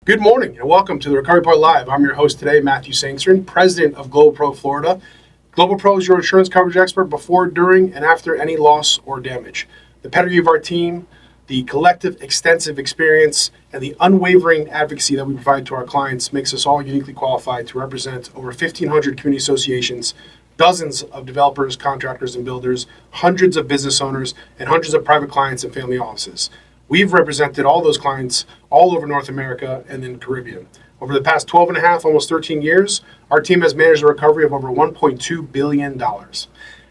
Good morning and welcome to the Recovery Report Live. I'm your host today, Matthew Sengsourinh, president of GlobalPro Florida. GlobalPro is your insurance coverage expert before, during, and after any loss or damage. The pedigree of our team, the collective extensive experience, and the unwavering advocacy that we provide to our clients makes us all uniquely qualified to represent over 1,500 community associations, dozens of developers, contractors, and builders, hundreds of business owners, and hundreds of private clients and family offices. We've represented all those clients all over North America and in the Caribbean. Over the past 12 and a half, almost 13 years, our team has managed a recovery of over $1.2 billion.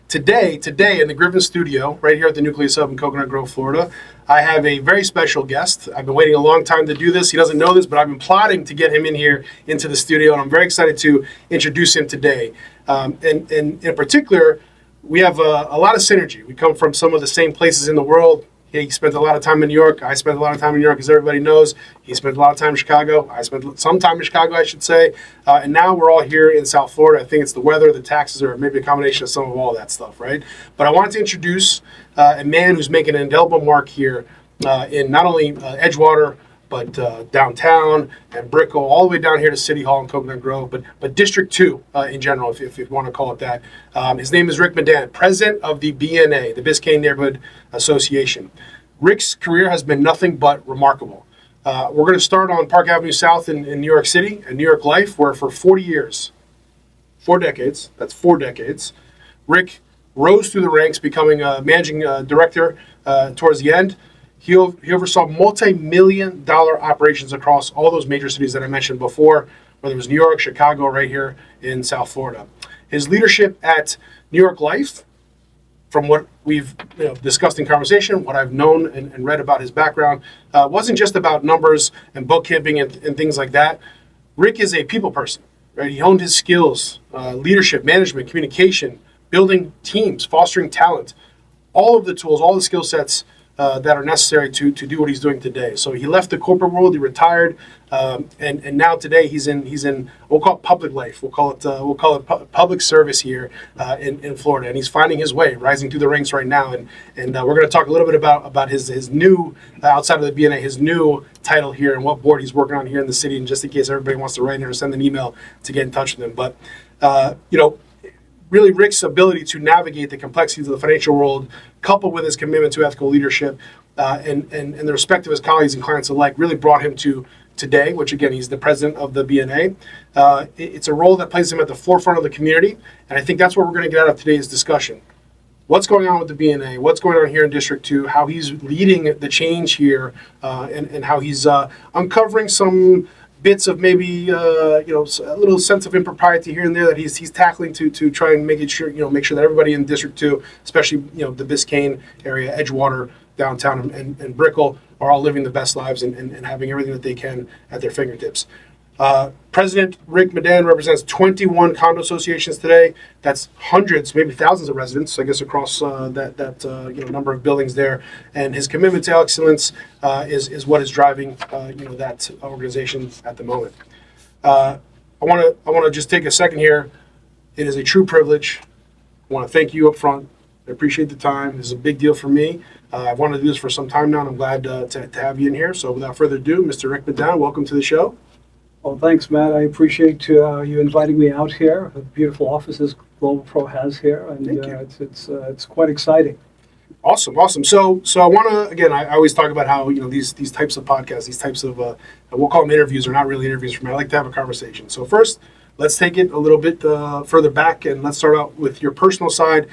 Today in the Griffin studio, right here at the Nucleus Hub in Coconut Grove, Florida, I have a very special guest. I've been waiting a long time to do this. He doesn't know this, but I've been plotting to get him in here into the studio, and I'm very excited to introduce him today. And in particular, we have a lot of synergy. We come from some of the same places in the world. He spent a lot of time in New York. I spent a lot of time in New York, as everybody knows. He spent a lot of time in Chicago. I spent some time in Chicago, I should say. And now we're all here in South Florida. I think it's the weather, the taxes, or maybe a combination of some of all that stuff, right? But I wanted to introduce a man who's making an indelible mark here in not only Edgewater, but downtown and Brickell, all the way down here to City Hall in Coconut Grove, but District 2 in general, if you want to call it that. His name is Rick Madan, president of the BNA, the Biscayne Neighborhood Association. Rick's career has been nothing but remarkable. We're going to start on Park Avenue South in New York City and New York Life, where for 40 years, 4 decades, that's 4 decades, Rick rose through the ranks, becoming a managing director towards the end. He oversaw multi-million-dollar operations across all those major cities that I mentioned before, whether it was New York, Chicago, right here in South Florida. His leadership at New York Life, from what we've discussed in conversation, what I've known and read about his background, wasn't just about numbers and bookkeeping and things like that. Rick is a people person, right? He honed his skills, leadership, management, communication, building teams, fostering talent, all of the tools, all the skill sets that are necessary to do what he's doing today. So he left the corporate world, he retired, and now today he's in we'll call it public life. We'll call it public service here in Florida, and he's finding his way, rising through the ranks right now. And we're going to talk a little bit about his new outside of the BNA, his new title here and what board he's working on here in the city. And just in case everybody wants to write in or send an email to get in touch with him, but really Rick's ability to navigate the complexities of the financial world, coupled with his commitment to ethical leadership and the respect of his colleagues and clients alike, really brought him to today, which again, he's the president of the BNA. It's a role that places him at the forefront of the community, and I think that's what we're going to get out of today's discussion. What's going on with the BNA? What's going on here in District 2? How he's leading the change here, and how he's uncovering some bits of maybe a little sense of impropriety here and there that he's tackling to try and make sure that everybody in District 2, especially the Biscayne area, Edgewater, downtown, and Brickell, are all living the best lives and having everything that they can at their fingertips. President Rick Madan represents 21 condo associations today. That's hundreds, maybe thousands of residents, I guess, across that number of buildings there. And his commitment to excellence is what is driving that organization at the moment. I want to just take a second here. It is a true privilege. I want to thank you up front. I appreciate the time. This is a big deal for me. I've wanted to do this for some time now, and I'm glad to have you in here. So without further ado, Mr. Rick Madan, welcome to the show. Well, thanks, Matt. I appreciate you inviting me out here. The beautiful offices GlobalPro has here, and it's quite exciting. Awesome. So I want to, again, I always talk about how these types of podcasts, these types of we'll call them interviews, are not really interviews for me. I like to have a conversation. So first, let's take it a little bit further back, and let's start out with your personal side.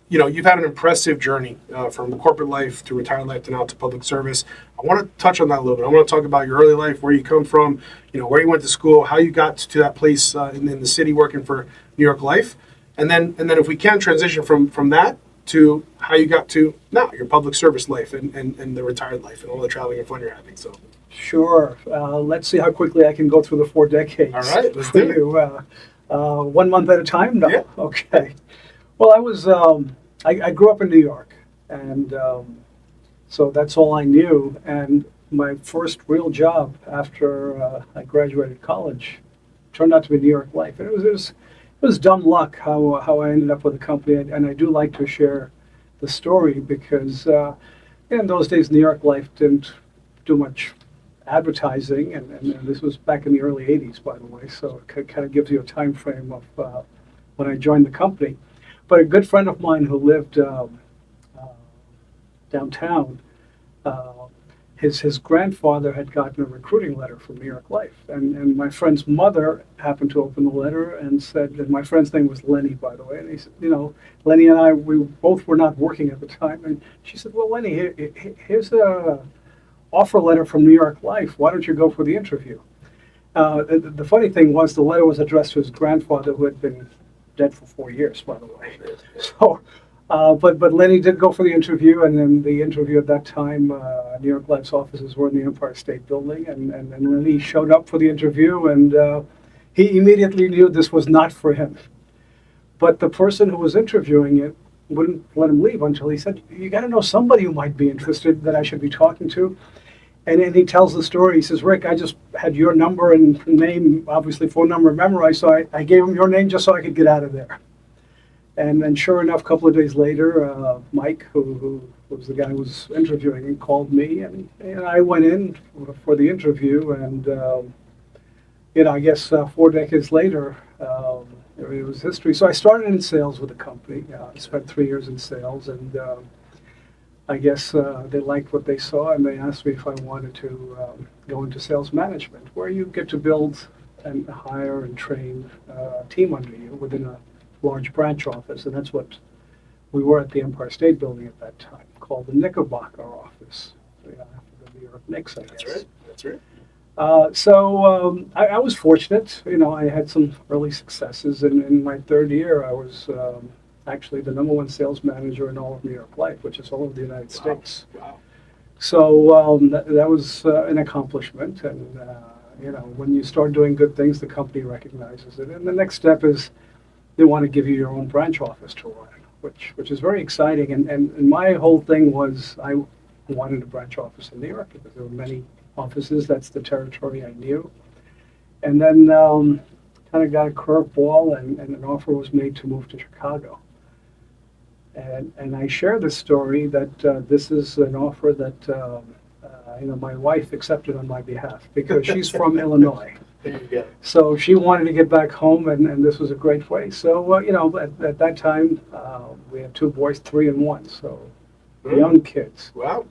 You've had an impressive journey from corporate life to retired life to now to public service. I want to touch on that a little bit. I want to talk about your early life, where you come from, where you went to school, how you got to that place in the city working for New York Life, and then if we can transition from that to how you got to now your public service life and the retired life and all the traveling and fun you're having. So. Sure. Let's see how quickly I can go through the 4 decades. All right, let's do it. 1 month at a time? No. Yeah. Okay. Well, I grew up in New York, and so that's all I knew. And my first real job after I graduated college turned out to be New York Life. And it was dumb luck how I ended up with the company, and I do like to share the story because in those days New York Life didn't do much advertising, and this was back in the early 80s, by the way, so it kind of gives you a time frame of when I joined the company. But a good friend of mine who lived downtown, uh, his grandfather had gotten a recruiting letter from New York Life, and my friend's mother happened to open the letter and said, and my friend's name was Lenny, by the way, and he said, Lenny and I, we both were not working at the time, and she said, well, Lenny, here's a offer letter from New York Life. Why don't you go for the interview? The funny thing was the letter was addressed to his grandfather, who had been dead for 4 years, by the way. So, but Lenny did go for the interview, and then the interview at that time, New York Life's offices were in the Empire State Building, and Lenny showed up for the interview, and he immediately knew this was not for him. But the person who was interviewing it wouldn't let him leave until he said, you got to know somebody who might be interested that I should be talking to. And then he tells the story. He says, Rick, I just had your number and name, obviously phone number memorized, so I gave him your name just so I could get out of there. And then sure enough, a couple of days later, Mike, who was the guy who was interviewing him, called me, and I went in for the interview, and I guess 4 decades later, it was history. So I started in sales with the company. I spent 3 years in sales, and I guess they liked what they saw, and they asked me if I wanted to go into sales management, where you get to build and hire and train a team under you within a large branch office, and that's what we were at the Empire State Building at that time, called the Knickerbocker office, after the New York Knicks, I guess. That's right. So I was fortunate. I had some early successes, and in my third year, I was actually the #1 sales manager in all of New York Life, which is all of the United States. Wow. So that was an accomplishment, and when you start doing good things, the company recognizes it. And the next step is they want to give you your own branch office to run, which is very exciting. And my whole thing was I wanted a branch office in New York because there were many offices. That's the territory I knew. And then kind of got a curveball, and an offer was made to move to Chicago. And I share this story that this is an offer that my wife accepted on my behalf because she's from Illinois. There you go. So she wanted to get back home, and this was a great way. So at that time we had 2 boys, 3 and 1, so young kids. Wow.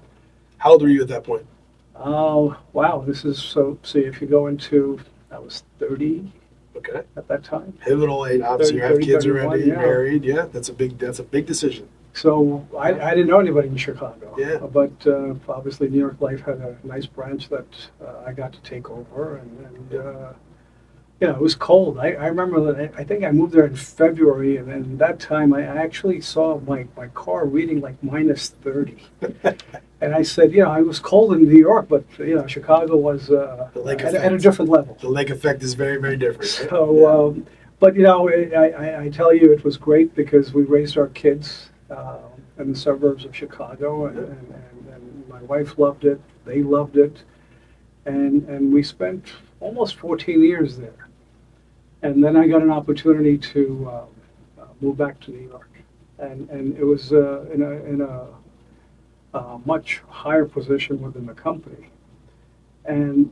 How old were you at that point? Oh, wow. This is so. See, if you go into, I was 30. Okay. At that time. Pivotal age. Obviously, 30, you have 30, kids 31, already. yeah. Married. Yeah, that's a big decision. So I didn't know anybody in Chicago. Yeah. But obviously, New York Life had a nice branch that I got to take over, and it was cold. I remember that. I think I moved there in February, and then that time I actually saw my car reading like -30. And I said, I was cold in New York, but Chicago was at a different level. The lake effect is very, very different. So, but I tell you, it was great because we raised our kids in the suburbs of Chicago, and my wife loved it. They loved it, and we spent almost 14 years there. And then I got an opportunity to move back to New York, and it was in a much higher position within the company. And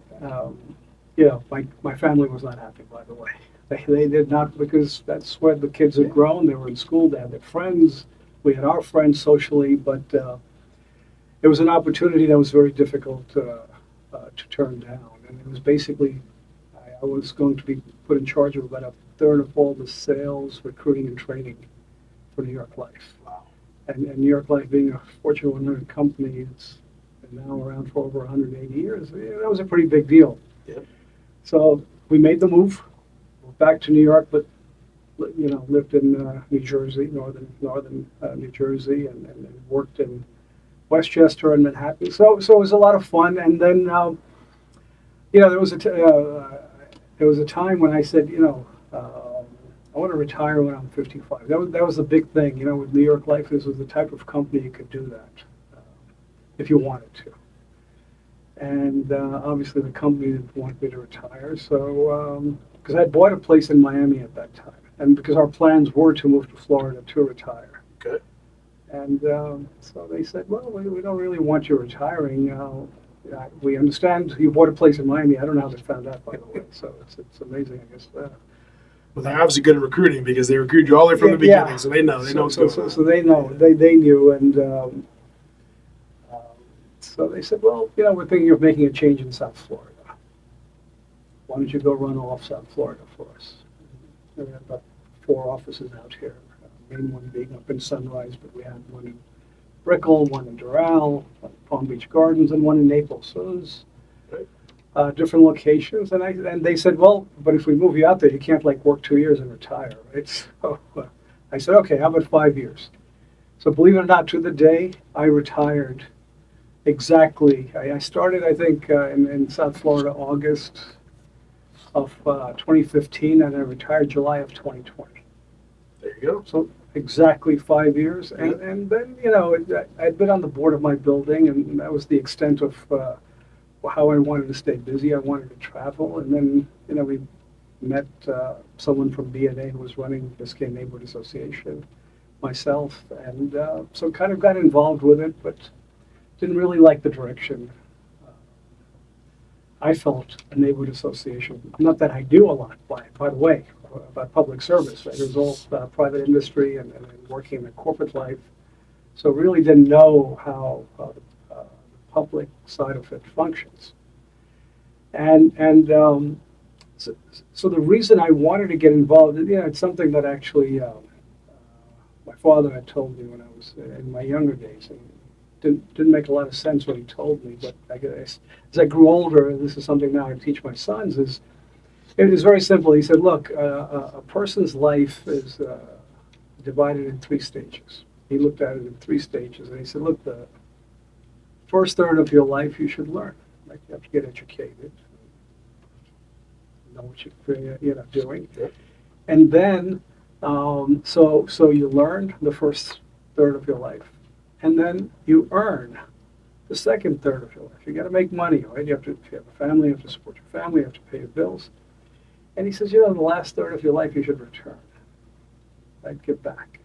my family was not happy, by the way. They did not, because that's where the kids had grown. They were in school, they had their friends. We had our friends socially, but it was an opportunity that was very difficult to turn down. And it was basically, I was going to be put in charge of about 1/3 of all the sales, recruiting, and training for New York Life. Wow. And New York Life being a Fortune 100 company, it's been now around for over 180 years. That was a pretty big deal. Yeah. So we made the move back to New York, but lived in New Jersey, northern New Jersey, and worked in Westchester and Manhattan. So it was a lot of fun. And then there was a time when I said, I want to retire when I'm 55. That was the big thing, with New York Life. This was the type of company you could do that if you wanted to. And obviously the company didn't want me to retire, so because I had bought a place in Miami at that time, and because our plans were to move to Florida to retire. Okay. And so they said, well, we don't really want you retiring. we understand you bought a place in Miami. I don't know how they found out, by the way. So it's amazing, I guess. Well, they're obviously good at recruiting because they recruit you all the way from the beginning, so they know. They know what's going on. So they know. They knew, and so they said, well, we're thinking of making a change in South Florida. Why don't you go run off South Florida for us? And we had about 4 offices out here. Main one being up in Sunrise, but we had one in Brickell, one in Doral, one in Palm Beach Gardens, and one in Naples. So it was different locations, and they said, well, but if we move you out there, you can't work 2 years and retire, right? So I said, okay, how about 5 years? So believe it or not, to the day, I retired exactly. I started, I think, in South Florida August of 2015, and I retired July of 2020. There you go. So exactly 5 years, and then I'd been on the board of my building, and that was the extent of how I wanted to stay busy. I wanted to travel, and then we met someone from BNA who was running Biscayne Neighborhood Association, myself, and so kind of got involved with it, but didn't really like the direction. I felt a neighborhood association, not that I do a lot, by the way, about public service. Right? It was all private industry and working in the corporate life, so really didn't know how the public side of it functions. And so the reason I wanted to get involved, it's something that actually my father had told me when I was in my younger days. And didn't make a lot of sense what he told me, but I guess as I grew older, and this is something now I teach my sons, it is very simple. He said, look, a person's life is divided in 3 stages. He looked at it in 3 stages, and he said, look, the first third of your life you should learn. Like you have to get educated, know what you're doing, and then so you learn the first third of your life. And then you earn the second third of your life. You got to make money, right? If you have a family, you have to support your family, you have to pay your bills. And he says, the last third of your life you should return, right? Give back.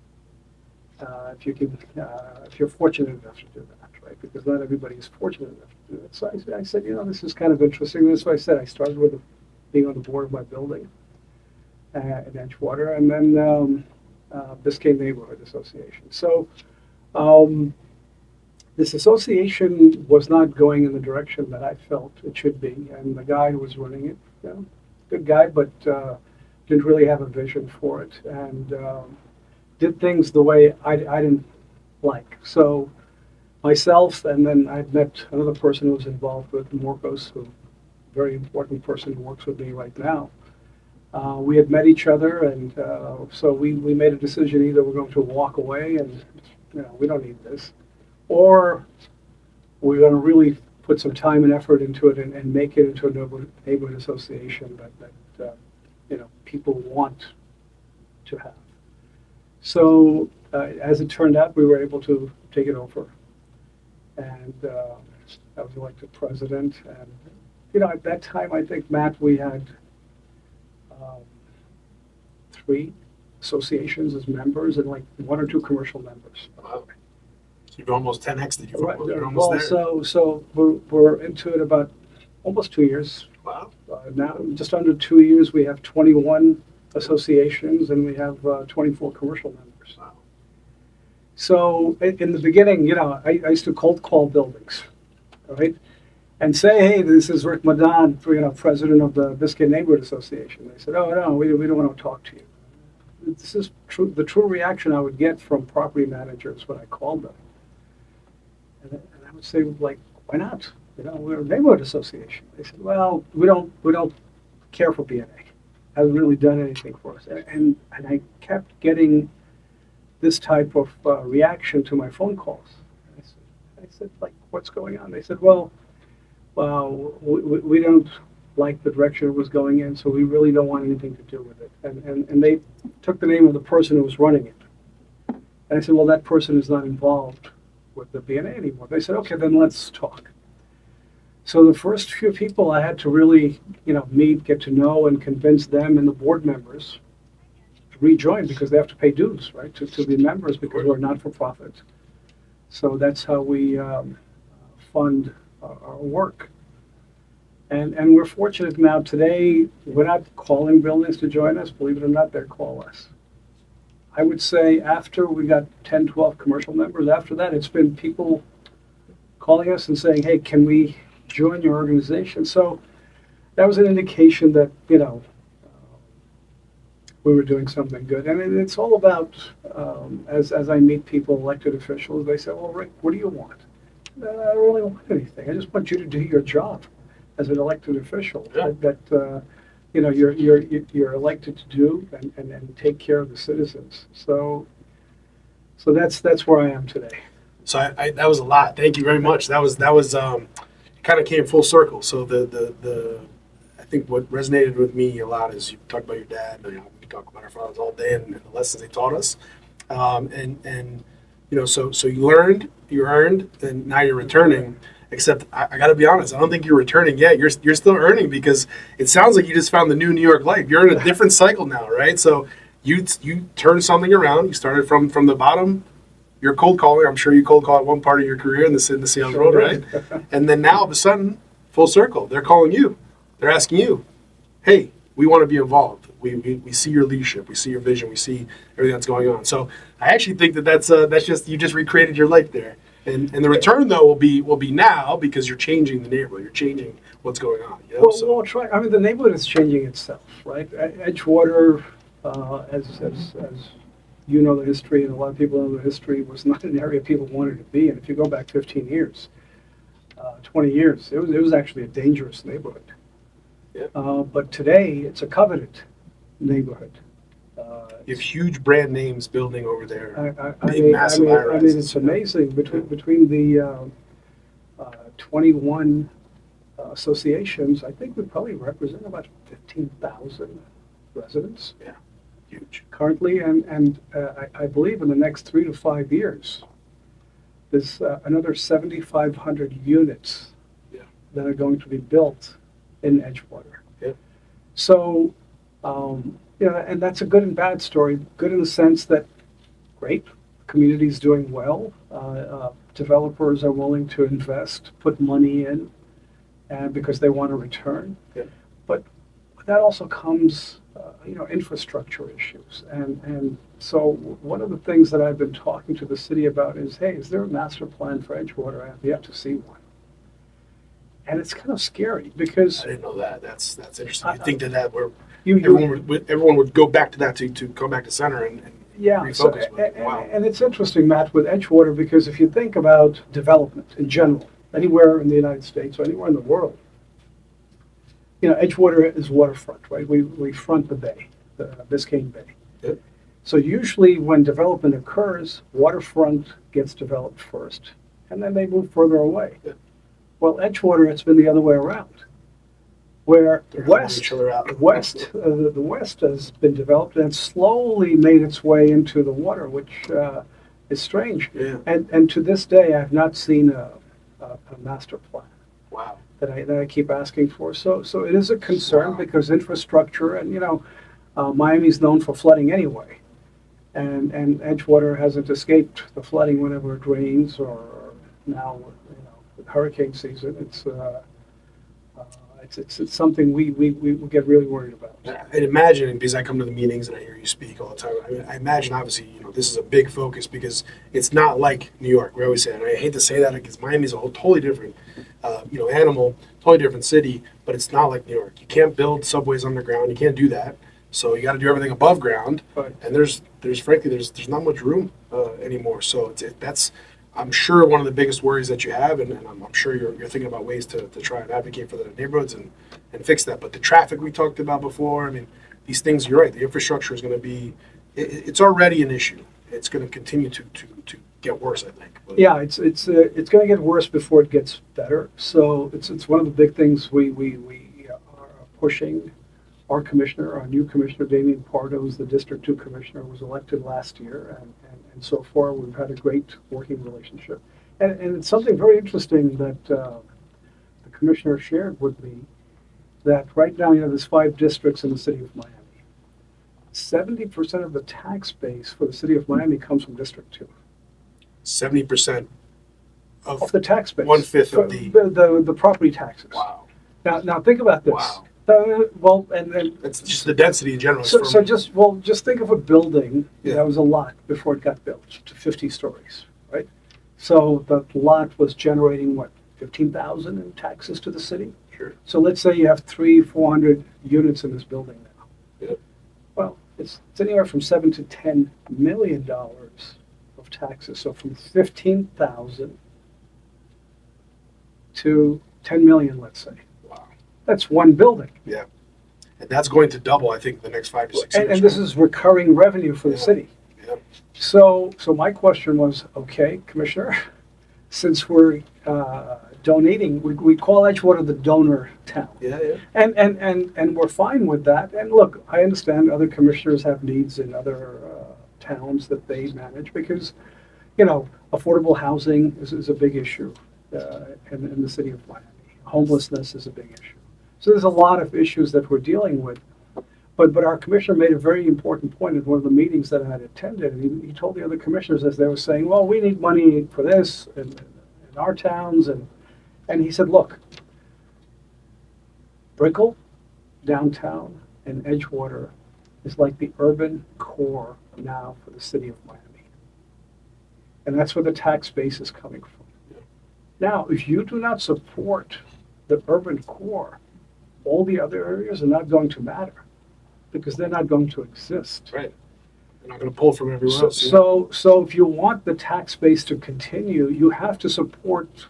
If you're fortunate enough to do that, right? Because not everybody is fortunate enough to do that. So I said, this is kind of interesting. That's why I said I started with being on the board of my building in Edgewater, and then Biscayne Neighborhood Association. So. This association was not going in the direction that I felt it should be, and the guy who was running it, good guy, but didn't really have a vision for it, and did things the way I didn't like. So myself, and then I met another person who was involved with Morcos, who very important person who works with me right now. We had met each other, and so we made a decision: either we're going to walk away and we don't need this, or we're going to really put some time and effort into it and make it into a neighborhood association that people want to have. So as it turned out, we were able to take it over, and I was elected president. And at that time, I think, Matt, we had 3 associations as members and 1 or 2 commercial members. Wow. So you've almost 10x that you're almost well, there. So we're into it about almost 2 years. Wow. Now, just under 2 years, we have 21 associations and we have 24 commercial members. Wow. So in the beginning, I used to cold call buildings, right? And say, hey, this is Rick Madan, president of the Biscayne Neighborhood Association. They said, oh, no, we don't want to talk to you. This is the true reaction I would get from property managers when I called them. And I would say, why not? We're a neighborhood association. They said, well, we don't care for BNA. Hasn't really done anything for us. And I kept getting this type of reaction to my phone calls. I said, what's going on? They said, well, we don't like the direction it was going in, so we really don't want anything to do with it. And they took the name of the person who was running it. And I said, well, that person is not involved with the BNA anymore. They said, okay, then let's talk. So the first few people I had to really, meet, get to know, and convince them and the board members to rejoin, because they have to pay dues, right, to be members, because we're not for profit. So that's how we fund our work. And we're fortunate now today, we're not calling buildings to join us. Believe it or not, they call us. I would say after we got 10, 12 commercial members, after that, it's been people calling us and saying, hey, can we join your organization? So that was an indication that, we were doing something good. And it's all about, as I meet people, elected officials, they say, well, Rick, what do you want? I don't really want anything. I just want you to do your job as an elected official Yeah. that you're elected to do and take care of the citizens. So that's where I am today. So I that was a lot. Thank you very much. That was kind of came full circle. So the I think what resonated with me a lot is you talk about your dad. We talk about our fathers all day and the lessons they taught us. So you learned, you earned, and now you're returning. Except I got to be honest, I don't think you're returning yet. You're still earning because it sounds like you just found the new New York life. You're in a different cycle now, right? So you turned something around. You started from the bottom. You're cold calling. I'm sure you cold call at one part of your career in the sales world, right? And then now all of a sudden, full circle, they're calling you. They're asking you, hey, we want to be involved. We see your leadership. We see your vision. We see everything that's going on. So I actually think that's just you just recreated your life there. And the return though will be now because you're changing the neighborhood. You're changing what's going on. Well, try. I mean, the neighborhood is changing itself, right? Edgewater, as you know the history, and a lot of people know the history, was not an area people wanted to be in. If you go back 15 years, 20 years, it was actually a dangerous neighborhood. Yeah. But today, it's a coveted neighborhood. You have huge brand names building over there. Massive high-rises. It's amazing. Between the 21 associations, I think we probably represent about 15,000 residents. Yeah, huge. Currently, and I believe in the next 3 to 5 years, there's another 7,500 units that are going to be built in Edgewater. Yeah. So, and that's a good and bad story. Good in the sense that, great, community's doing well. Developers are willing to invest, put money in, and because they want a return. Yeah. But that also comes, infrastructure issues. And so one of the things that I've been talking to the city about is, hey, is there a master plan for Edgewater? I have yet to see one. And it's kind of scary because I didn't know that. That's interesting. You think that everyone would go back to that to come back to center and refocus. Wow. And it's interesting, Matt, with Edgewater, because if you think about development in general, anywhere in the United States or anywhere in the world, Edgewater is waterfront, right? We front the bay, the Biscayne Bay. Yep. So usually when development occurs, waterfront gets developed first, and then they move further away. Yep. Well, Edgewater, it's been the other way around, where the west has been developed and slowly made its way into the water, which is strange. Yeah. And to this day, I have not seen a master plan. Wow. That I keep asking for. So it is a concern because infrastructure and Miami's known for flooding anyway, and Edgewater hasn't escaped the flooding whenever it rains or now with hurricane season. It's something we get really worried about. I'd imagine, because I come to the meetings and I hear you speak all the time, I imagine obviously, this is a big focus because it's not like New York. We always say, and I hate to say that because Miami's a whole totally different, animal, totally different city, but it's not like New York. You can't build subways underground. You can't do that. So you got to do everything above ground. Right. And there's not much room anymore. So that's I'm sure one of the biggest worries that you have, and I'm sure you're thinking about ways to try and advocate for the neighborhoods and fix that. But the traffic we talked about before, these things, you're right, the infrastructure is going to be, it's already an issue. It's going to continue to get worse, I think. But yeah, it's going to get worse before it gets better. So it's one of the big things we are pushing. Our new commissioner, Damian Pardo, who's the District 2 commissioner, was elected last year, and so far we've had a great working relationship. And it's something very interesting that the commissioner shared with me, that right now, there's 5 districts in the city of Miami. 70% of the tax base for the city of Miami comes from District 2. 70% of the tax base. 1/5 of the property taxes. Wow. Now think about this. Wow. Well, and That's just the density in general. so just think of a building that was a lot before it got built to 50 stories, right? So the lot was generating what, 15,000 in taxes to the city. Sure. So let's say you have 300-400 units in this building now. Yep. Well, it's anywhere from $7 to $10 million of taxes. So from 15,000 to 10 million, let's say. Wow. That's one building. Yeah. And that's going to double, I think, the next 5 to 6 years. And this is recurring revenue for the city. Yeah. So my question was, okay, Commissioner, since we're donating, we call Edgewater the donor town. Yeah, yeah. And we're fine with that. And look, I understand other commissioners have needs in other towns that they manage because, affordable housing is a big issue in the city of Miami. Homelessness is a big issue. So there's a lot of issues that we're dealing with. But our commissioner made a very important point at one of the meetings that I had attended. And he told the other commissioners as they were saying, well, we need money for this in our towns. And he said, look, Brickell, downtown, and Edgewater is like the urban core now for the city of Miami. And that's where the tax base is coming from. Now, if you do not support the urban core, all the other areas are not going to matter because they're not going to exist. Right. They're not going to pull from everywhere else. So if you want the tax base to continue, you have to support,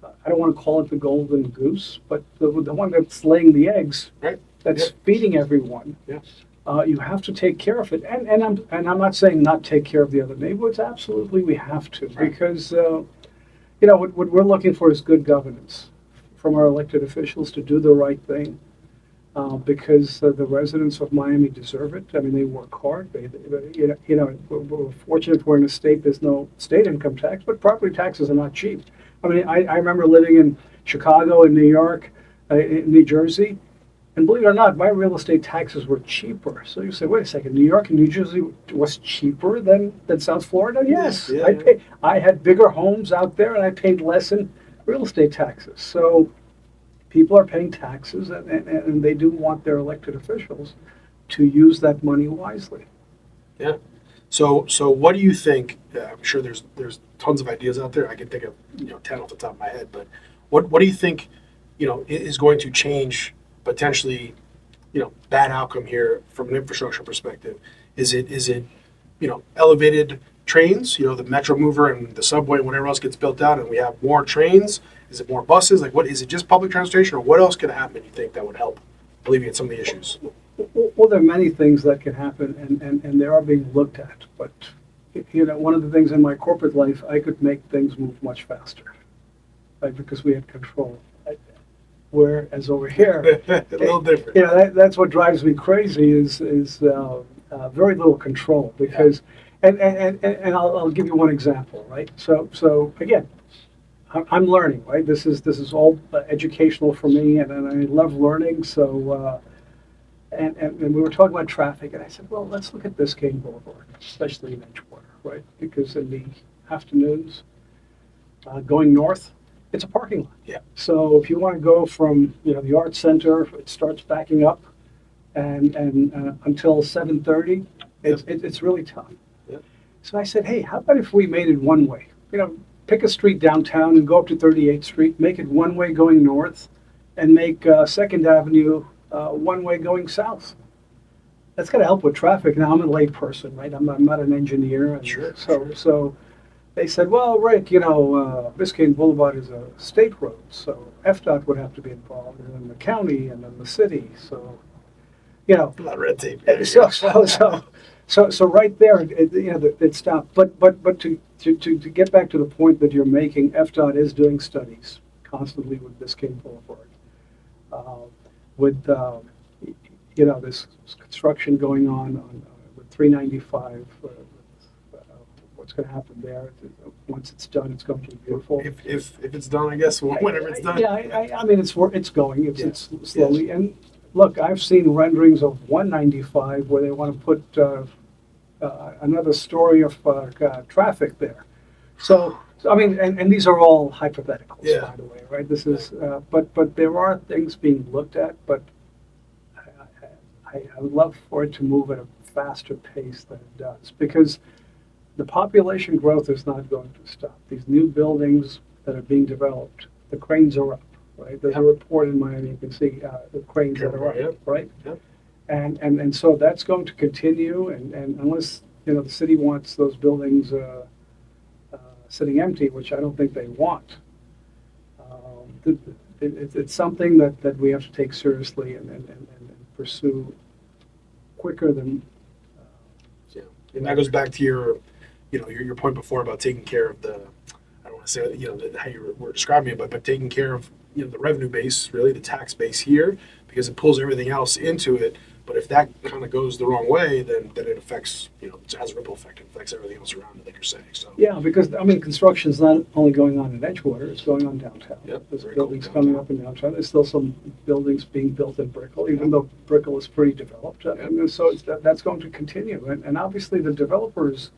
I don't want to call it the golden goose, but the one that's laying the eggs, right. that's feeding everyone. Yes. You have to take care of it. And I'm not saying not take care of the other neighborhoods. Absolutely, we have to. Right. Because, what we're looking for is good governance from our elected officials to do the right thing. Because the residents of Miami deserve it. I mean, they work hard. We're fortunate we're in a state, there's no state income tax, but property taxes are not cheap. I mean, I remember living in Chicago, in New York, in New Jersey, and believe it or not, my real estate taxes were cheaper. So you say, wait a second, New York and New Jersey was cheaper than South Florida? Yes. Yeah. I had bigger homes out there, and I paid less in real estate taxes. So people are paying taxes, and they do want their elected officials to use that money wisely. Yeah. So what do you think? I'm sure there's tons of ideas out there. I can think of 10 off the top of my head. But what do you think is going to change potentially bad outcome here from an infrastructure perspective? Is it elevated trains? The Metro Mover and the subway and whatever else gets built out, and we have more trains. Is it more buses? Like, what is it? Just public transportation, or what else could happen? You think that would help alleviate some of the issues? Well, there are many things that can happen, and they are being looked at. But one of the things in my corporate life, I could make things move much faster, right? Because we had control. Whereas over here, a little different. That's what drives me crazy is very little control. Because, and I'll give you one example, right? So again, I'm learning, right? This is all educational for me, and I love learning. So, and we were talking about traffic, and I said, well, let's look at Biscayne Boulevard, especially in Edgewater, right? Because in the afternoons, going north, it's a parking lot. Yeah. So if you want to go from the Arts Center, it starts backing up, and until 7:30, it's really tough. Yep. So I said, hey, how about if we made it one way? Pick a street downtown and go up to 38th Street, make it one way going north, and make 2nd Avenue one way going south. That's going to help with traffic. Now, I'm a lay person, right? I'm not an engineer. And Sure. So they said, well, Rick, Biscayne Boulevard is a state road, so FDOT would have to be involved, and then the county, and then the city. So, A lot of red tape. So right there, it stopped. But to get back to the point that you're making, FDOT is doing studies constantly with Biscayne Boulevard, with this construction going on with 395. What's going to happen there? Once it's done, it's going to be beautiful. If it's done, I guess whenever it's done. Yeah, I mean it's going. It's slowly. Yes. And look, I've seen renderings of 195 where they want to put another story of traffic there. So So, I mean, and these are all hypotheticals, Yeah. by the way, right? This is, but there are things being looked at, but I would love for it to move at a faster pace than it does, because the population growth is not going to stop. These new buildings that are being developed, the cranes are up, right? There's a report in Miami, you can see the cranes that are up, right? Yeah. And so that's going to continue, and unless, the city wants those buildings sitting empty, which I don't think they want, it's something that we have to take seriously and pursue quicker than. Yeah, and that goes back to your point before about taking care of the, I don't want to say, how you were describing it, but taking care of, the revenue base, really the tax base here, because it pulls everything else into it. But if that kind of goes the wrong way, then it affects, it has a ripple effect. It affects everything else around it, like you're saying. So Yeah, because, I mean, construction's not only going on in Edgewater, it's going on downtown. Yep, There's very buildings cool coming downtown. up in downtown. There's still some buildings being built in Brickell, even though Brickell is pretty developed. And so that's going to continue. And obviously, the developers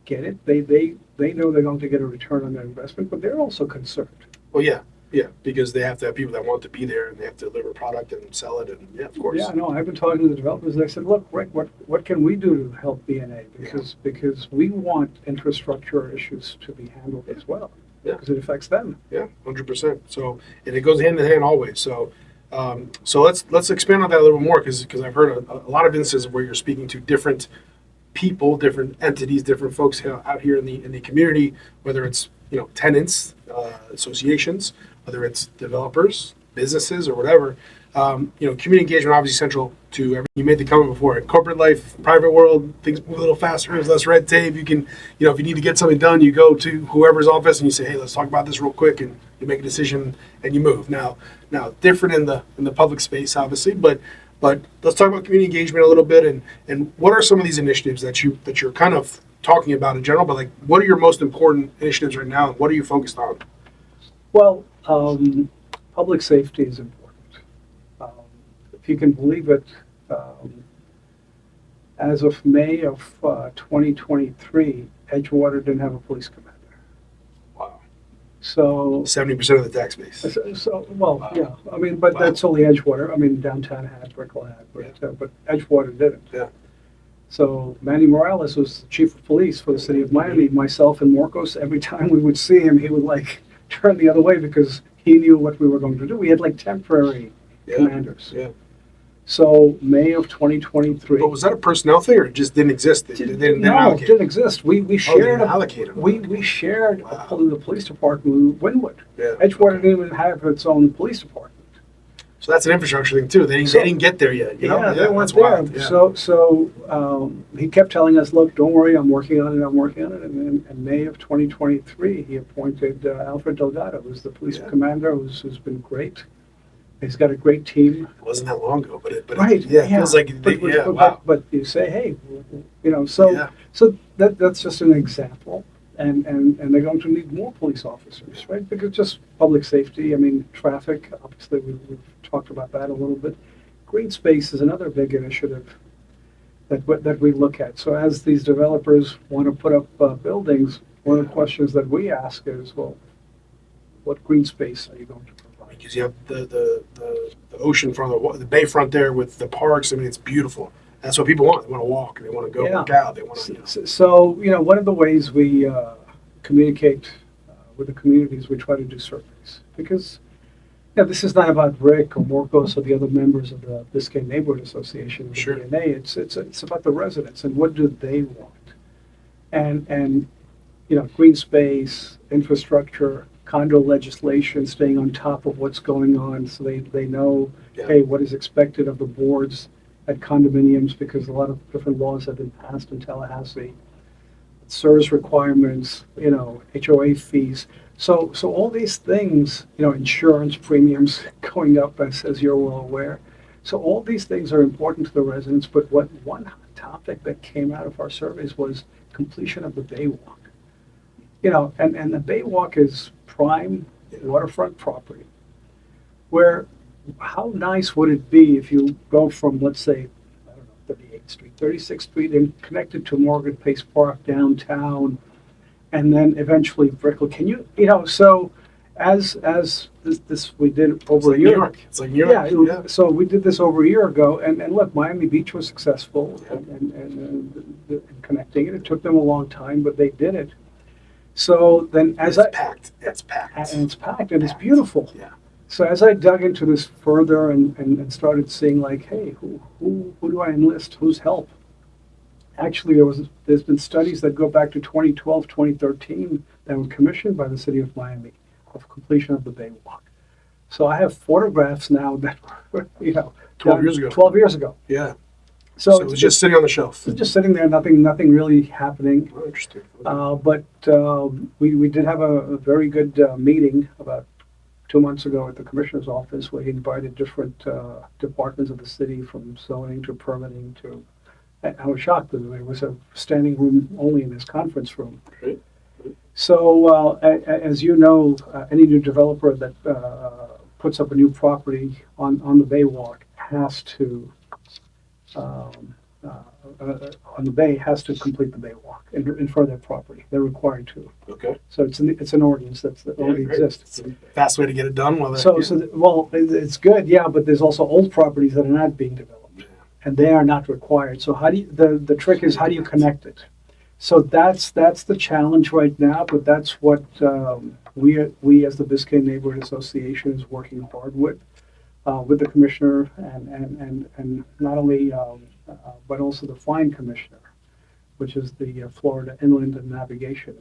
get it. They know they're going to get a return on their investment, but they're also concerned. well, yeah, because they have to have people that want to be there, and they have to deliver product and sell it, and yeah, of course. Yeah, no, I've been talking to the developers, and they said, look, Rick, what can we do to help BNA? Because we want infrastructure issues to be handled as well. Yeah. Because it affects them. Yeah, 100%. So, and it goes hand in hand always. So, let's expand on that a little more, because I've heard a lot of instances where you're speaking to different people, different entities, different folks out here in the community, whether it's tenants, associations, whether it's developers, businesses, or whatever. Community engagement obviously central to everything. You made the comment before. In corporate life, private world, things move a little faster. There's less red tape. You can, if you need to get something done, you go to whoever's office and you say, hey, let's talk about this real quick, and you make a decision and you move. Now, different in the public space, obviously, but let's talk about community engagement a little bit, and what are some of these initiatives that you're kind of talking about in general, but like, what are your most important initiatives right now, and what are you focused on? Well, public safety is important. If you can believe it, as of May of 2023, Edgewater didn't have a police commander. Wow. So 70% of the tax base. Well, Wow. yeah, I mean, but that's only Edgewater. I mean, downtown had, Brickell had, but Edgewater didn't. Yeah. So Manny Morales was the chief of police for the city of Miami. Myself and Marcos, every time we would see him, he would turn the other way because he knew what we were going to do. We had temporary commanders. Yeah. So May of 2023. But was that a personnel thing, or it just didn't exist? They didn't No, it allocate didn't exist. We they shared. didn't allocate them. We shared Wow. the police department with Wynwood. Yeah. Edgewater didn't even have its own police department. So that's an infrastructure thing too. They didn't get there yet. They weren't that's there. wild. Yeah. So he kept telling us, "Look, don't worry, I'm working on it. I'm working on it." And in May of 2023, he appointed Alfred Delgado, who's the police commander, who's been great. He's got a great team. It wasn't that long ago, but Right? it feels like wow. But you say, hey, so that's just an example. And they're going to need more police officers, right? Because just public safety, I mean, traffic, obviously we've talked about that a little bit. Green space is another big initiative that we look at. So as these developers want to put up buildings, one of the questions that we ask is, well, what green space are you going to provide? Because you have the ocean front, the bayfront there with the parks. I mean, it's beautiful. That's what people want. They want to walk. They want to go work out. They want to. So one of the ways we communicate with the communities, we try to do surveys, because this is not about Rick or Morcos or the other members of the Biscayne Neighborhood Association or the Sure. DNA. It's about the residents and what do they want, and green space, infrastructure, condo legislation, staying on top of what's going on, so they know, hey, what is expected of the boards at condominiums, because a lot of different laws have been passed in Tallahassee. Service requirements, HOA fees. So all these things, insurance premiums going up, as you're well aware. So all these things are important to the residents, but one topic that came out of our surveys was completion of the Baywalk. And the Baywalk is prime waterfront property, where how nice would it be if you go from, let's say, 38th Street, 36th Street, and connected to Morgan Pace Park downtown, and then eventually Brickell. Can you, so as this we did over a New year. York. It's like New York. Yeah, so we did this over a year ago, and look, Miami Beach was successful and connecting it. It took them a long time, but they did it. So then, Packed. It's packed. and it's packed, and it's beautiful. Yeah. So as I dug into this further and started seeing like, hey, who do I enlist? Whose help? Actually, there's been studies that go back to 2012, 2013 that were commissioned by the city of Miami of completion of the Baywalk. So I have photographs now that were, 12 years ago. 12 years ago. Yeah. So it was just sitting on the shelf. it's just sitting there, nothing really happening. Oh, interesting. But we did have a very good meeting about 2 months ago at the commissioner's office, where he invited different departments of the city, from zoning to permitting to. I was shocked that there was a standing room only in this conference room. Great. So, as you know, any new developer that puts up a new property on the Baywalk has to on the bay has to complete the Baywalk in front of their property. They're required to. Okay. So it's an ordinance that already great. exists. It's a fast way to get it done. Well, it's good, yeah, but there's also old properties that are not being developed, and they are not required. So how do you, the trick is, how do you connect it? So that's the challenge right now, but that's what we as the Biscayne Neighborhood Association is working hard with the commissioner and not only but also the fine commissioner, which is the Florida Inland and Navigation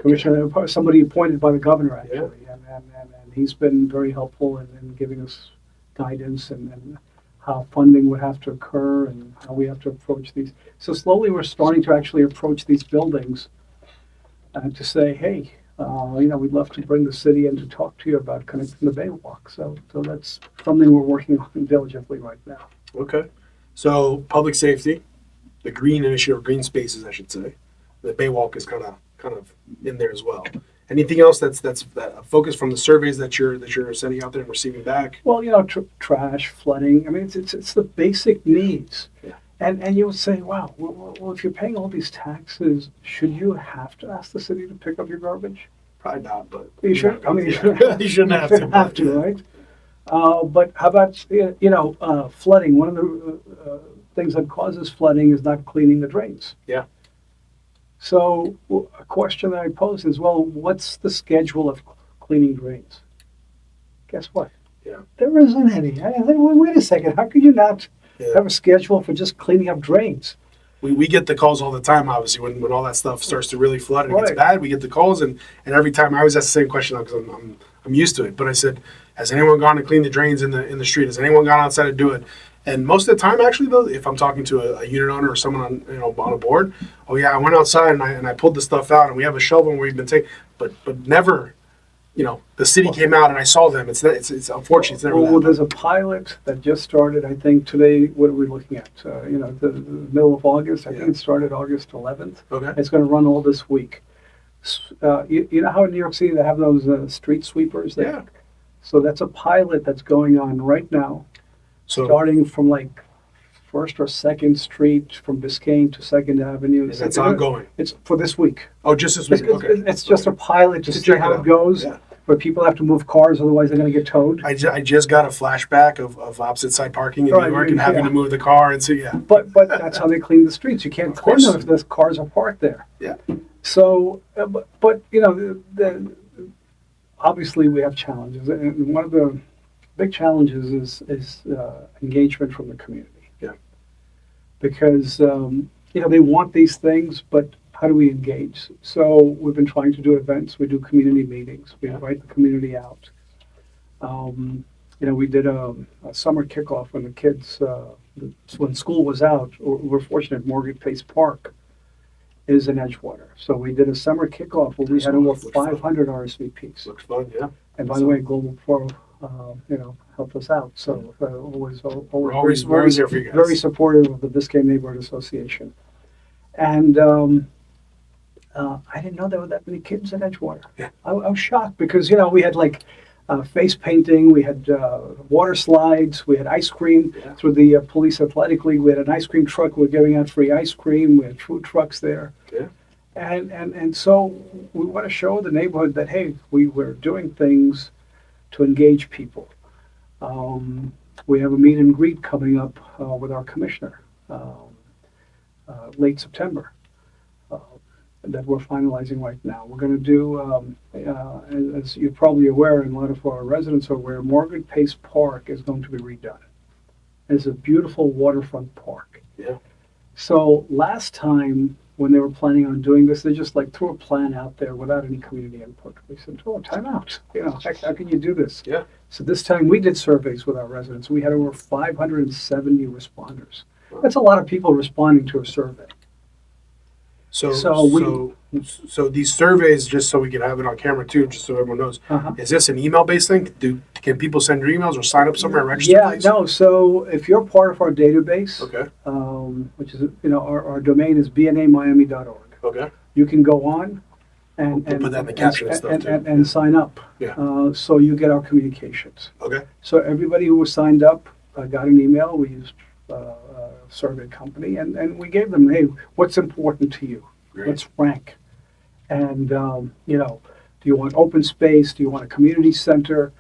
commissioner, somebody appointed by the governor actually, and he's been very helpful in giving us guidance and how funding would have to occur and how we have to approach these. So slowly we're starting to actually approach these buildings to say, hey, we'd love to bring the city in to talk to you about connecting the Baywalk. So that's something we're working on diligently right now. Okay. So public safety, the green initiative, or green spaces, I should say. The Baywalk is kind of in there as well. Anything else that's a focus from the surveys that you're sending out there and receiving back? Well, trash, flooding. I mean, it's the basic needs. Yeah. And you would say, wow, well, if you're paying all these taxes, should you have to ask the city to pick up your garbage? Probably not, but You should. I mean, you shouldn't have to. Have to, right? But how about flooding? One of the things that causes flooding is not cleaning the drains. Yeah. So a question that I pose is, well, what's the schedule of cleaning drains? Guess what? Yeah. There isn't any. I think, well, wait a second. How could you not have a schedule for just cleaning up drains? We get the calls all the time, obviously, when all that stuff starts to really flood and it Right. gets bad. We get the calls, and every time I always ask the same question because I'm used to it. But I said, has anyone gone to clean the drains in the street? Has anyone gone outside to do it? And most of the time, actually, though, if I'm talking to a unit owner or someone on a board, oh yeah, I went outside and I pulled the stuff out, and we have a shovel and we've been taking, but never, the city came out and I saw them. It's unfortunate. It's never Well, that. there's a pilot that just started. I think today. What are we looking at? The middle of August. I think it started August 11th. Okay. It's going to run all this week. You know how in New York City they have those street sweepers there? Yeah. So that's a pilot that's going on right now, So starting from like 1st or 2nd Street from Biscayne to 2nd Avenue. that's ongoing. It's for this week. Oh, just this week. Okay. It's just a pilot to Just see check how it it out. goes. Yeah. But people have to move cars, otherwise they're going to get towed. I just got a flashback of opposite side parking in Right, New York and having yeah. to move the car, and so yeah. But that's how they clean the streets. You can't Of clean course. them if the cars are parked there. Yeah. So, but obviously we have challenges, and one of the big challenges is engagement from the community. Yeah. Because they want these things, but how do we engage? So we've been trying to do events. We do community meetings. We invite the community out. We did a summer kickoff when the kids, when school was out. We're fortunate Morgan Pace Park is in Edgewater. So we did a summer kickoff where we had over 500 RSVPs. Looks fun, yeah. And by the way, GlobalPro, helped us out. So We're always there for you guys. very supportive of the Biscayne Neighborhood Association. And I didn't know there were that many kids in Edgewater. Yeah. I was shocked because, we had like face painting, we had water slides, we had ice cream through the Police Athletic League. We had an ice cream truck. We were giving out free ice cream. We had food trucks there. Yeah. And so we want to show the neighborhood that, hey, we're doing things to engage people. We have a meet and greet coming up with our commissioner late September that we're finalizing right now. We're going to do, as you're probably aware, and a lot of our residents are aware, Margaret Pace Park is going to be redone. It's a beautiful waterfront park. Yeah. So last time when they were planning on doing this, they just like threw a plan out there without any community input. We said, "Oh, time out! How can you do this?" Yeah. So this time we did surveys with our residents. We had over 570 responders. That's a lot of people responding to a survey. So these surveys, just so we can have it on camera too, just so everyone knows, is this an email-based thing? Can people send your emails or sign up somewhere and register? Yeah, please? no. So if you're part of our database, Okay. Which is our domain is bnamiami.org. Okay. You can go on and We'll put that in the caption and stuff, too. and sign up. Yeah. So you get our communications. Okay. So everybody who was signed up got an email. We used a survey company, and we gave them, hey, what's important to you? Great. Let's rank. And, do you want open space? Do you want a community center?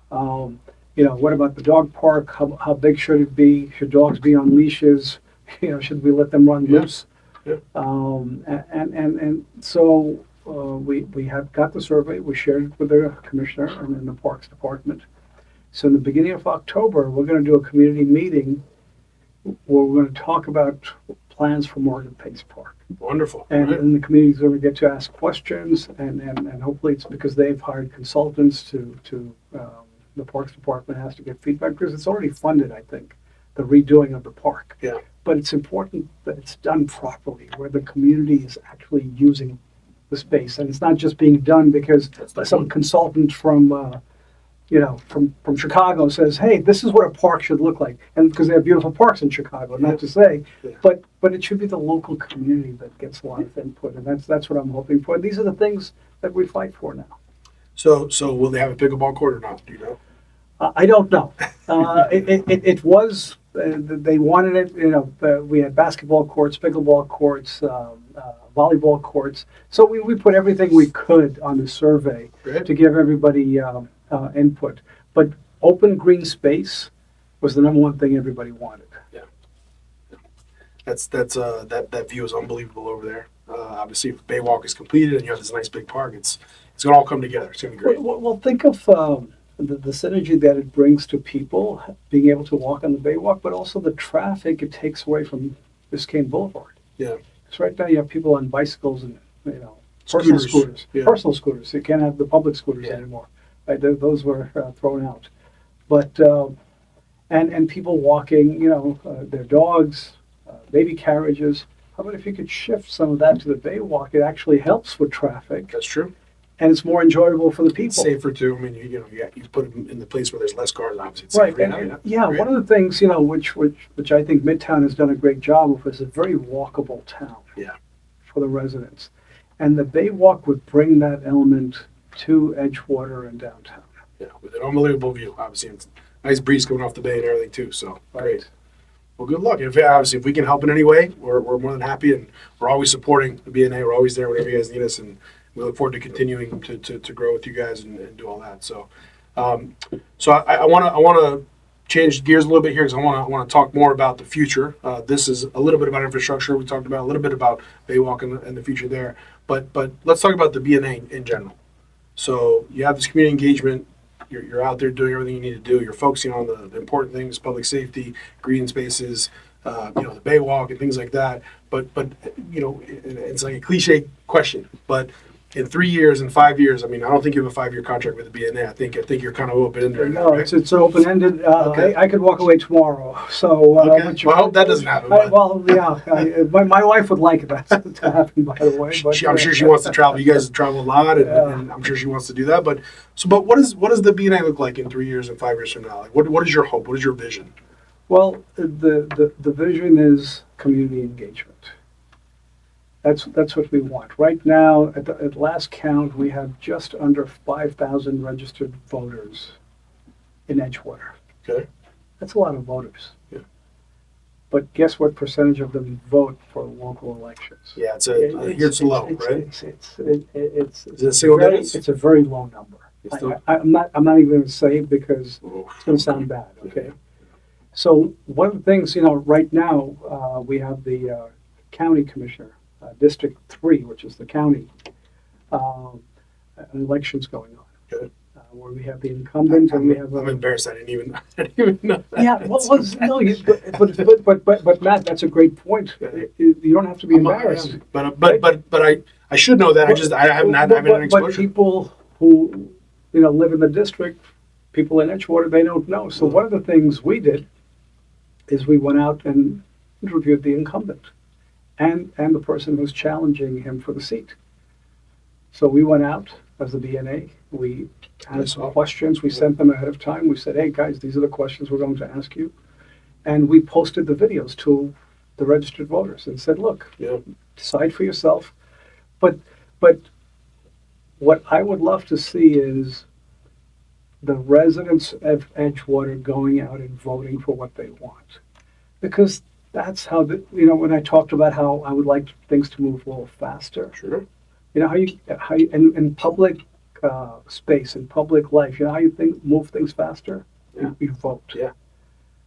What about the dog park? How big should it be? Should dogs be on leashes? Should we let them run loose? Yeah. And so we have got the survey. We shared it with the commissioner and then the Parks Department. So in the beginning of October, we're going to do a community meeting where we're going to talk about plans for Margaret Pace Park. Wonderful. And Right. then the community's going to get to ask questions, and hopefully it's because they've hired consultants to the Parks Department has to get feedback because it's already funded, I think, the redoing of the park. Yeah. But it's important that it's done properly, where the community is actually using the space, and it's not just being done because some consultant from Chicago says, hey, this is what a park should look like. And because they have beautiful parks in Chicago, not to say, but it should be the local community that gets a lot of input. And that's what I'm hoping for. And these are the things that we fight for now. So will they have a pickleball court or not? Do you know? I don't know. It was, they wanted it, we had basketball courts, pickleball courts, volleyball courts. So we put everything we could on the survey Great. to give everybody input. But open green space was the number one thing everybody wanted. Yeah. That view is unbelievable over there. Obviously, if Baywalk is completed and you have this nice big park, it's going to all come together. It's going to be great. Well, think of the synergy that it brings to people, being able to walk on the Baywalk, but also the traffic it takes away from Biscayne Boulevard. Yeah. Because right now you have people on bicycles and personal scooters. Yeah. Personal scooters. You can't have the public scooters anymore. Right? Those were thrown out. But and people walking, their dogs, baby carriages. How about if you could shift some of that to the Baywalk? It actually helps with traffic. That's true. And it's more enjoyable for the people. Safer too. I mean, you put them in the place where there's less cars. Obviously, it's Right. safer. And, one of the things which I think Midtown has done a great job of is a very walkable town. Yeah. For the residents, and the Baywalk would bring that element to Edgewater and downtown. Yeah, with an unbelievable view. Obviously, it's a nice breeze coming off the bay and everything too. So great. Well, good luck. If we can help in any way, we're more than happy, and we're always supporting the BNA. We're always there whenever you guys need us, and we look forward to continuing to grow with you guys and do all that. So, I want to change gears a little bit here because I want to talk more about the future. This is a little bit about infrastructure. We talked about a little bit about Baywalk and the future there, but let's talk about the BNA in general. So you have this community engagement. You're out there doing everything you need to do. You're focusing on the important things: public safety, green spaces, the Baywalk, and things like that. But it's like a cliche question, but in 3 years and 5 years, I mean, I don't think you have a 5-year contract with the BNA. I think you're kind of open-ended right now, No, right? it's open-ended. Okay. I could walk away tomorrow. So Okay. Well, I hope that doesn't happen. But my wife would like that to happen. By the way, but I'm sure she wants to travel. You guys travel a lot, and I'm sure she wants to do that. But what does the BNA look like in 3 years and 5 years from now? Like, what is your hope? What is your vision? Well, the vision is community engagement. That's what we want. Right now, at last count, we have just under 5,000 registered voters in Edgewater. Okay. That's a lot of voters. Yeah. but guess what percentage of them vote for local elections? Yeah, here it's low, right? It's Is it single very, digits? it's a very low number. It's still- I'm not even going to say it because Oh, it's going to sound bad, okay? So one of the things, right now, we have the county commissioner, District 3, which is the county, elections going on. Good. Where we have the incumbent and we have. I'm embarrassed. I didn't even know that. Yeah, no, but Matt, that's a great point. You don't have to be embarrassed. But I should know that. I haven't had any But exposure. people who live in the district, people in Edgewater, they don't know. So one of the things we did is we went out and interviewed the incumbent and the person who's challenging him for the seat. So we went out as the BNA. We asked some questions. We sent them ahead of time. We said, hey, guys, these are the questions we're going to ask you. And we posted the videos to the registered voters and said, look, decide for yourself. But what I would love to see is the residents of Edgewater going out and voting for what they want. Because that's how, when I talked about how I would like things to move a little faster. Sure. How you in public space, in public life, how you move things faster? Yeah. You vote. Yeah.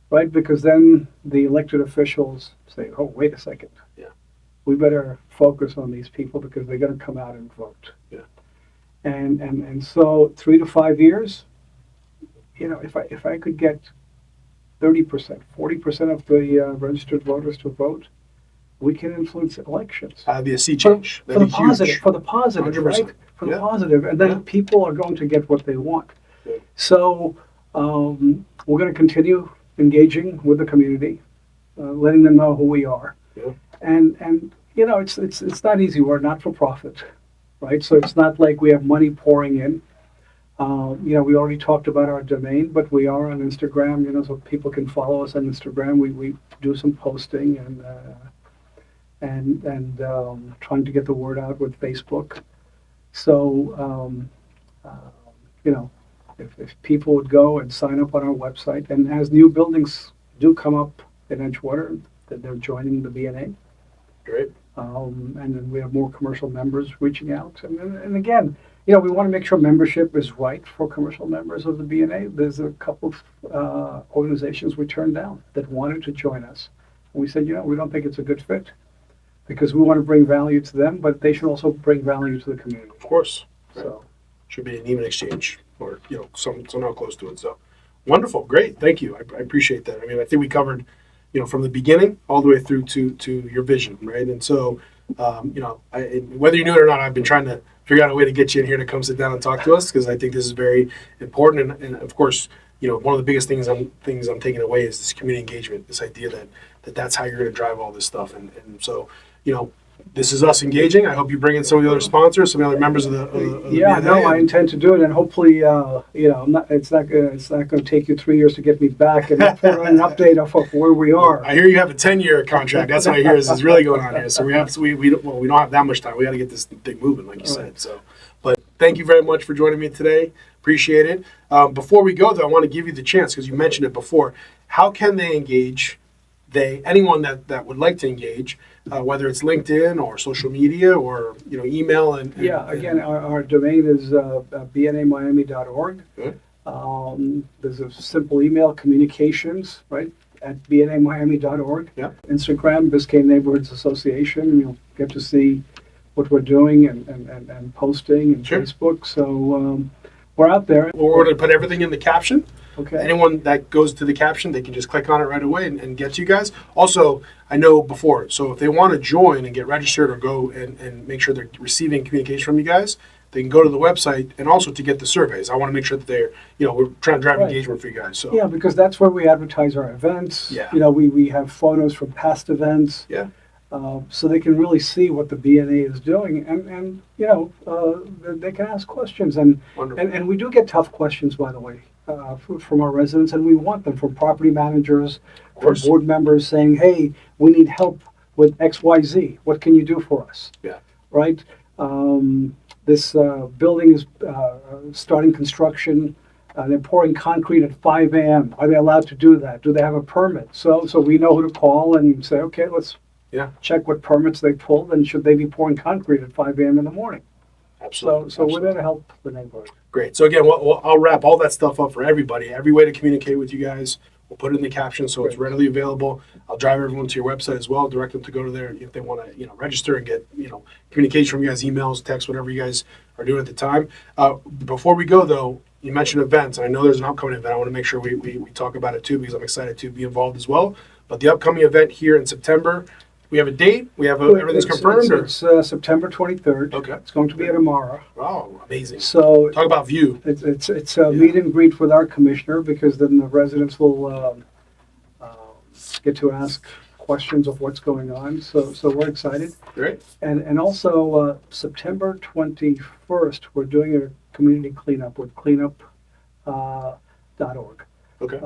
Right? Because then the elected officials say, oh, wait a second. Yeah. We better focus on these people because they're going to come out and vote. Yeah. And so 3 to 5 years, if I could get 30%, 40% of the registered voters to vote, we can influence elections. That'd be a sea change. For the positive, 100%. Right? For the positive, and then people are going to get what they want. Yeah. So we're going to continue engaging with the community, letting them know who we are. Yeah. And it's not easy. We're not for profit, right? So it's not like we have money pouring in. We already talked about our domain, but we are on Instagram, so people can follow us on Instagram. We do some posting and trying to get the word out with Facebook. So, if people would go and sign up on our website, and as new buildings do come up in Edgewater, that they're joining the BNA. Great. And then we have more commercial members reaching out. And again, we want to make sure membership is right for commercial members of the BNA. There's a couple of organizations we turned down that wanted to join us. And we said, we don't think it's a good fit because we want to bring value to them, but they should also bring value to the community. Of course. Right. So should be an even exchange or, somehow close to it. So wonderful. Great. Thank you. I appreciate that. I mean, I think we covered, from the beginning all the way through to your vision, right? And so, whether you knew it or not, I've been trying to figure out a way to get you in here to come sit down and talk to us because I think this is very important. And of course, one of the biggest things I'm taking away is this community engagement, this idea that's how you're going to drive all this stuff. And so, this is us engaging. I hope you bring in some of the other sponsors, some of the other members of the BNA. No, I intend to do it, and hopefully, it's not going to take you 3 years to get me back and put an update of where we are. I hear you have a 10-year contract. That's what I hear is really going on here. So we don't have that much time. We got to get this thing moving, like you said. So, but thank you very much for joining me today. Appreciate it. Before we go, though, I want to give you the chance because you mentioned it before. How can they engage? Anyone that would like to engage, whether it's LinkedIn or social media or email and again, our domain is bnamiami.org. Good. There's a simple email, communications, right, at bnamiami.org. Yeah. Instagram, Biscayne Neighborhoods Association. You'll get to see what we're doing and posting, and Sure. Facebook. So we're out there. We're going to put everything in the caption. Okay. Anyone that goes to the caption, they can just click on it right away and get to you guys. Also, I know before, so if they want to join and get registered or go and make sure they're receiving communication from you guys, they can go to the website and also to get the surveys. I want to make sure that they're, we're trying to drive engagement for you guys. So yeah, because that's where we advertise our events. Yeah. We have photos from past events. Yeah. So they can really see what the BNA is doing, and they can ask questions, and we do get tough questions, by the way, from our residents, and we want them from property managers, from board members saying, hey, we need help with XYZ. What can you do for us? Yeah. Right. This building is starting construction. They're pouring concrete at 5 a.m. Are they allowed to do that? Do they have a permit? So we know who to call and say, okay, let's check what permits they pulled, and should they be pouring concrete at 5 a.m. in the morning? Absolutely. So we're there to help the neighborhood. Great. So again, I'll wrap all that stuff up for everybody. Every way to communicate with you guys, we'll put it in the caption so it's readily available. I'll drive everyone to your website as well, direct them to go to there if they want to, register and get, communication from you guys, emails, text, whatever you guys are doing at the time. Before we go though, you mentioned events. I know there's an upcoming event. I want to make sure we talk about it too, because I'm excited to be involved as well. But the upcoming event here in September, we have a date. We have everything's confirmed. It's September 23rd. Okay. It's going to be at Amara. Oh, amazing. So talk about view. It's a meet and greet with our commissioner, because then the residents will get to ask questions of what's going on. So we're excited. Great. And also September 21st, we're doing a community cleanup with cleanup.org. Okay.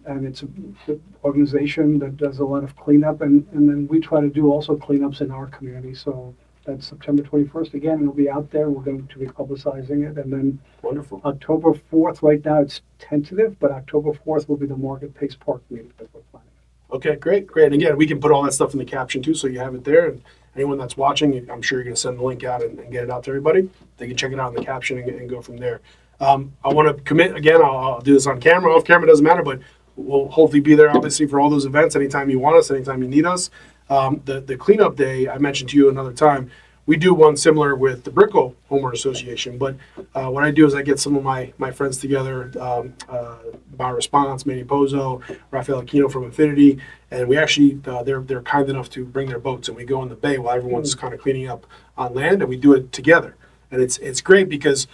And it's an organization that does a lot of cleanup, and then we try to do also cleanups in our community. So that's September 21st. Again, it'll be out there. We're going to be publicizing it. And then Wonderful. October 4th, right now it's tentative, but October 4th will be the Market Place Park meeting that we're planning. Okay, great. And again, we can put all that stuff in the caption too, so you have it there. And anyone that's watching, I'm sure you're going to send the link out and get it out to everybody. They can check it out in the caption and go from there. I want to commit, again, I'll do this on camera. Off camera, doesn't matter, but we'll hopefully be there, obviously, for all those events anytime you want us, anytime you need us. The cleanup day, I mentioned to you another time, we do one similar with the Brickell Homeowner Association. But what I do is I get some of my friends together, Bar Response, Manny Pozo, Rafael Aquino from Infinity, and we actually, they're kind enough to bring their boats, and we go in the bay while everyone's kind of cleaning up on land, and we do it together. And it's great because,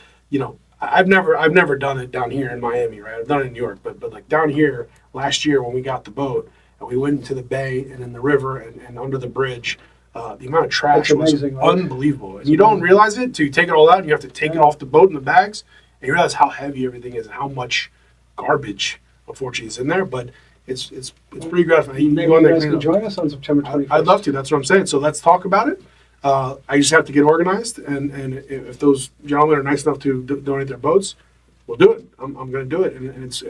I've never done it down here in Miami, right? I've done it in New York, but like down here last year when we got the boat and we went into the bay and in the river and under the bridge, the amount of trash was amazing, right? unbelievable. And you don't realize it till you take it all out and you have to take it off the boat in the bags, and you realize how heavy everything is and how much garbage, unfortunately, is in there. But it's pretty gratifying. Maybe you guys can join us on September 21st. I'd love to. That's what I'm saying. So let's talk about it. I just have to get organized, and if those gentlemen are nice enough to donate their boats, we'll do it. I'm going to do it, and it's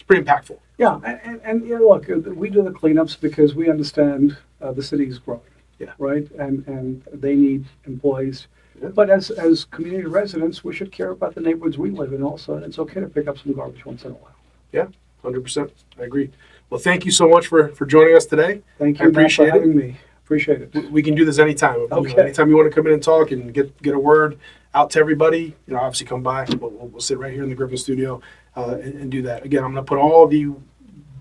pretty impactful. Yeah, and look, we do the cleanups because we understand the city is growing. Yeah. Right, and they need employees. Yeah. But as community residents, we should care about the neighborhoods we live in also, and it's okay to pick up some garbage once in a while. Yeah, 100%. I agree. Well, thank you so much for joining us today. Thank you, I appreciate Matt, for having me. Appreciate it. We can do this anytime. Okay. Anytime you want to come in and talk and get a word out to everybody, obviously come by. We'll sit right here in the Griffin studio and do that. Again, I'm going to put all the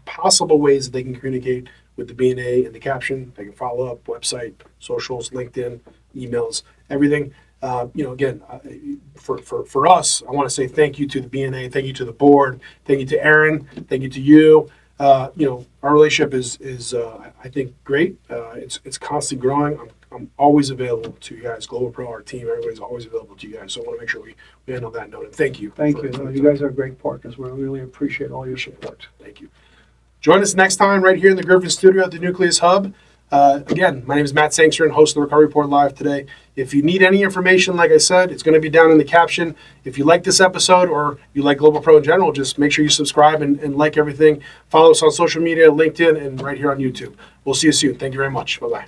possible ways that they can communicate with the B&A in the caption. They can follow up, website, socials, LinkedIn, emails, everything. Again, for us, I want to say thank you to the B&A, thank you to the board, thank you to Aaron, thank you to you. Our relationship is I think great. It's constantly growing. I'm always available to you guys. GlobalPro, our team, everybody's always available to you guys. So I want to make sure we end on that note. And thank you. Thank you. You guys are great partners. We really appreciate all your support. Thank you. Join us next time right here in the Griffin studio at the Nucleus Hub. Again, my name is Matt Sengsourinh, host of the Recovery Report Live today. If you need any information, like I said, it's going to be down in the caption. If you like this episode or you like GlobalPro in general, just make sure you subscribe and like everything. Follow us on social media, LinkedIn, and right here on YouTube. We'll see you soon. Thank you very much. Bye-bye.